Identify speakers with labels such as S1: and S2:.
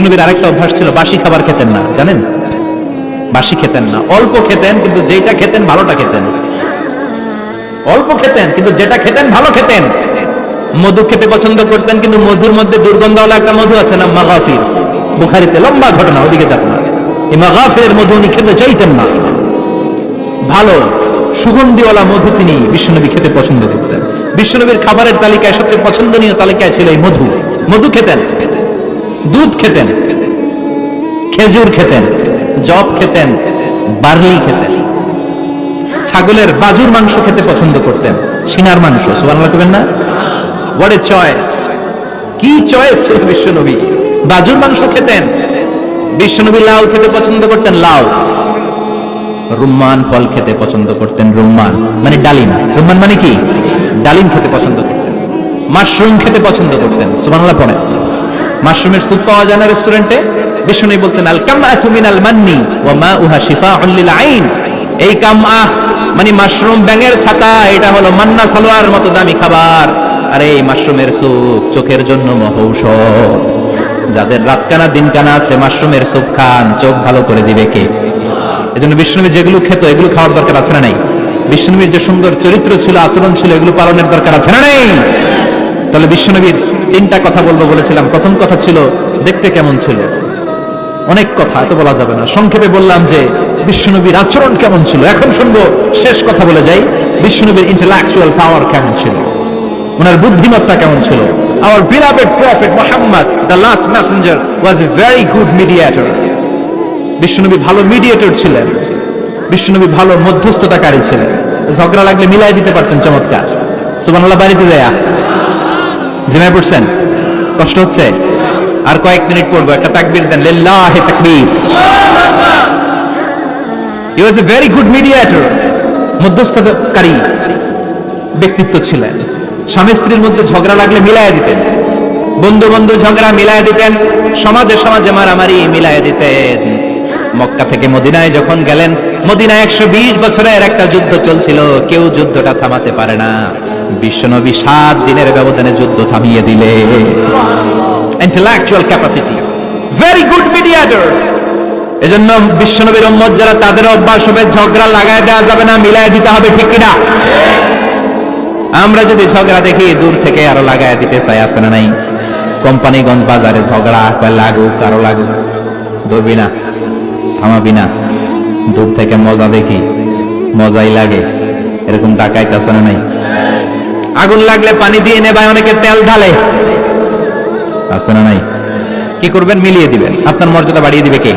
S1: বিশ্বনবীর আরেকটা অভ্যাস ছিল, বাসি খাবার খেতেন না, জানেন? বাসি খেতেন না, অল্প খেতেন, কিন্তু যেটা খেতেন ভালোটা খেতেন। অল্প খেতেন কিন্তু যেটা খেতেন ভালো খেতেন। মধু খেতে পছন্দ করতেন, কিন্তু মধুর মধ্যে দুর্গন্ধওয়ালা একটা মধু আছে না, মাগাফির, বুখারীতে লম্বা ঘটনা, ওদিকে যাব না। এই মাগাফিরের মধু উনি খেতে চাইতেন না। ভালো সুগন্ধিওয়ালা মধু তিনি বিশ্বনবী খেতে পছন্দ করতেন। বিশ্বনবীর খাবারের তালিকায় সবচেয়ে পছন্দনীয় তালিকায় ছিল এই মধু। মধু খেতেন, দুধ খেতেন, খেজুর খেতেন, জব খেতেন, বার্লি খেতেন, ছাগলের বাজুর মাংস খেতে পছন্দ করতেন, সিনার মাংস। সুবহানাল্লাহ কইবেন না? What a choice! কি চয়েস ছিল বিশ্বনবী! বাজুর মাংস খেতেন। বিশ্বনবী লাউ খেতে পছন্দ করতেন, লাউ। রুম্মান ফল খেতে পছন্দ করতেন, রুম্মান মানে ডালিম। রুম্মান মানে কি? ডালিম খেতে পছন্দ করতেন। মাশরুম খেতে পছন্দ করতেন। সুবহানাল্লাহ পড়েন। মাশরুমের স্যুপ পাওয়া যায় না রেস্টুরেন্টে? বিশ্বনবী বলতেন, আল কামআতু মিনাল মান্নি ওয়া মাউহা শিফাউন লিল আইন। এই কামআহ মানে মাশরুম, ব্যাঙের ছাতা, এটা হলো মান্না সালোয়ার মতো দামি খাবার। আর এই মাশরুমের স্যুপ চোখের জন্য মহৌষধ। যাদের রাতকানা দিনকানা আছে, মাশরুমের স্যুপ খান, চোখ ভালো করে দিবে কে? এজন্য বিশ্বনবী যেগুলো খেত এগুলো খাওয়ার দরকার আছে না নাই? বিশ্বনবীর যে সুন্দর চরিত্র ছিল, আচরণ ছিল, এগুলো পালনের দরকার আছে না নাই? তাহলে বিশ্বনবীর তিনটা কথা বলবো বলেছিলাম। প্রথম কথা ছিল দেখতে কেমন ছিল। অনেক কথা, এত বলা যাবে না, সংক্ষেপে বললাম যে বিশ্বনবীর আচরণ কেমন ছিল। এখন শুনবো, শেষ কথা বলে যাই, বিশ্বনবীর ইন্টেলেকচুয়াল পাওয়ার কেমন ছিল, ওনার বুদ্ধিমত্তা কেমন ছিল। Our beloved prophet Muhammad, the last messenger, was a very good mediator. বিশ্বনবী ভালো মিডিয়েটর ছিলেন। বিশ্বনবী ভালো মধ্যস্থতাকারী ছিলেন। ঝগড়া লাগলে মিলাই দিতে পারতেন, চমৎকার। সুবহানাল্লাহ। বাড়িতে দেয়া জিমায় পড়ছেন? কষ্ট হচ্ছে? আর কয়েক মিনিট পড়বো, একটা তাকবীর দেন, লিল্লাহি তাকবীর। He was a very good mediator. মধ্যস্থতাকারী ব্যক্তিত্ব ছিলেন। স্বামী স্ত্রীর মধ্যে ঝগড়া লাগলে মিলাই দিতেন, বন্ধু বন্ধু ঝগড়া মিলাই দিতেন, সমাজে সমাজে মারামারি মিলাই দিতেন। মক্কা থেকে মদিনায় যখন গেলেন, মদিনায় 120 বছরের একটা যুদ্ধ চলছিল, কেউ যুদ্ধটা থামাতে পারে না। বিশ্বনবী 7 দিনের ব্যবধানে যুদ্ধ থামিয়ে দিলে। Intellectual capacity, very good mediator. এজন্য বিশ্বনবীর উম্মত যারা, তাদের অভ্যাস হবে ঝগড়া লাগায় দেওয়া যাবে না, মিলাই দিতে হবে, ঠিক কিনা? আমরা যদি ঝগড়া দেখি দূর থেকে আরো লাগায় দিতে চাই, আছে না নাই? কোম্পানিগঞ্জ বাজারে ঝগড়া, লাগুক আরো লাগুক, ধরবি না, থামাবি না। দূর থেকে মজা দেখি, মজাই লাগে, এরকম ডাকাইতে আছে না নাই? আগুন লাগলে পানি দিয়ে নেবায়, অনেকে তেল ঢালে, আছে না নাই? কি করবেন? মিলিয়ে দিবেন। আপনার মর্যাদা বাড়িয়ে দিবে কে?